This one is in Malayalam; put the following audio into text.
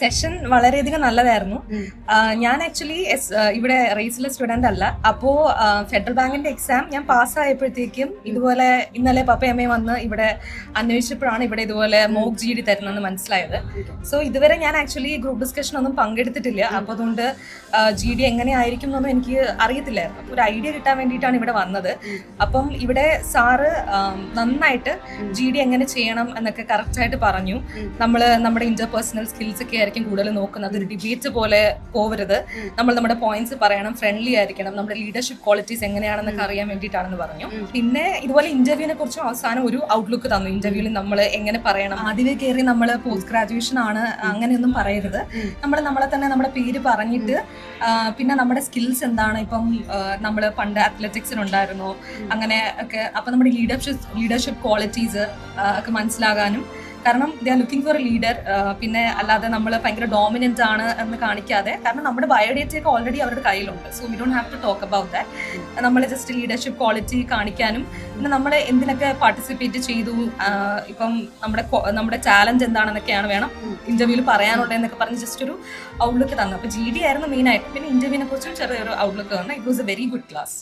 സെഷൻ വളരെയധികം നല്ലതായിരുന്നു. ഞാൻ ആക്ച്വലി ഇവിടെ റേസിലെ സ്റ്റുഡന്റ് അല്ല. അപ്പോൾ ഫെഡറൽ ബാങ്കിന്റെ എക്സാം ഞാൻ പാസ്സായപ്പോഴത്തേക്കും ഇതുപോലെ ഇന്നലെ പപ്പയമ്മയും വന്ന് ഇവിടെ അന്വേഷിച്ചപ്പോഴാണ് ഇവിടെ ഇതുപോലെ മോക്ക് GD തരുന്നതെന്ന് മനസ്സിലായത്. സോ ഇതുവരെ ഞാൻ ആക്ച്വലി ഗ്രൂപ്പ് ഡിസ്കഷൻ ഒന്നും പങ്കെടുത്തിട്ടില്ല. അപ്പോൾ അതുകൊണ്ട് GD എങ്ങനെയായിരിക്കും എന്നൊന്നും എനിക്ക് അറിയത്തില്ലായിരുന്നു. അപ്പോൾ ഒരു ഐഡിയ കിട്ടാൻ വേണ്ടിയിട്ടാണ് ഇവിടെ വന്നത്. അപ്പം ഇവിടെ സാറ് നന്നായിട്ട് GD എങ്ങനെ ചെയ്യണം എന്നൊക്കെ കറക്റ്റായിട്ട് പറഞ്ഞു. നമ്മുടെ ഇന്റർപേഴ്സണൽ സ്കിൽസ് ഒക്കെ ആയിരിക്കും കൂടുതൽ നോക്കുന്നത്. ഒരു ഡിബേറ്റ് പോലെ പോവരുത്. നമ്മുടെ പോയിന്റ്സ് പറയണം, ഫ്രണ്ട്ലി ആയിരിക്കണം, നമ്മുടെ ലീഡർഷിപ്പ് ക്വാളിറ്റീസ് എങ്ങനെയാണെന്നൊക്കെ അറിയാൻ വേണ്ടിയിട്ടാണെന്ന് പറഞ്ഞു. പിന്നെ ഇതുപോലെ ഇന്റർവ്യൂവിനെ കുറിച്ചും അവസാനം ഒരു ഔട്ട്ലുക്ക് തന്നു. ഇന്റർവ്യൂവിൽ നമ്മൾ എങ്ങനെ പറയണം, ആദ്യമേ കയറി നമ്മൾ പോസ്റ്റ് ഗ്രാജുവേഷൻ ആണ് അങ്ങനെയൊന്നും പറയരുത്. നമ്മളെ തന്നെ നമ്മുടെ പേര് പറഞ്ഞിട്ട് പിന്നെ നമ്മുടെ സ്കിൽസ് എന്താണ്, ഇപ്പം നമ്മൾ പണ്ട് അത്ലറ്റിക്സിനുണ്ടായിരുന്നു അങ്ങനെ ഒക്കെ. അപ്പം നമ്മുടെ ലീഡർഷിപ്പ് ക്വാളിറ്റീസ് ഒക്കെ മനസ്സിലാകാനും, കാരണം they are looking for A leader. പിന്നെ അല്ലാതെ നമ്മൾ ഭയങ്കര ഡോമിനന്റ് ആണ് എന്ന് കാണിക്കാതെ, കാരണം നമ്മുടെ ബയോഡേറ്റ ഒക്കെ ഓൾറെഡി അവരുടെ കയ്യിലുണ്ട്. So we don't have to talk about that. നമ്മൾ ജസ്റ്റ് ലീഡർഷിപ്പ് ക്വാളിറ്റി കാണിക്കാനും, പിന്നെ നമ്മൾ എന്തിനൊക്കെ പാർട്ടിസിപ്പേറ്റ് ചെയ്തു, ഇപ്പം നമ്മുടെ ചാലഞ്ച് എന്താണെന്നൊക്കെയാണ് വേണം ഇന്റർവ്യൂവിൽ പറയാനുള്ളത് എന്നൊക്കെ പറഞ്ഞ് ജസ്റ്റ് ഒരു ഔട്ട്ലുക്ക് തന്നു. അപ്പോൾ GD ആയിരുന്നു മെയിൻ ആയിട്ട്. പിന്നെ ഇന്റർവ്യൂവിനെ കുറിച്ചും ചെറിയൊരു ഔട്ട്ലുക്ക് തന്നു. It was A very good class.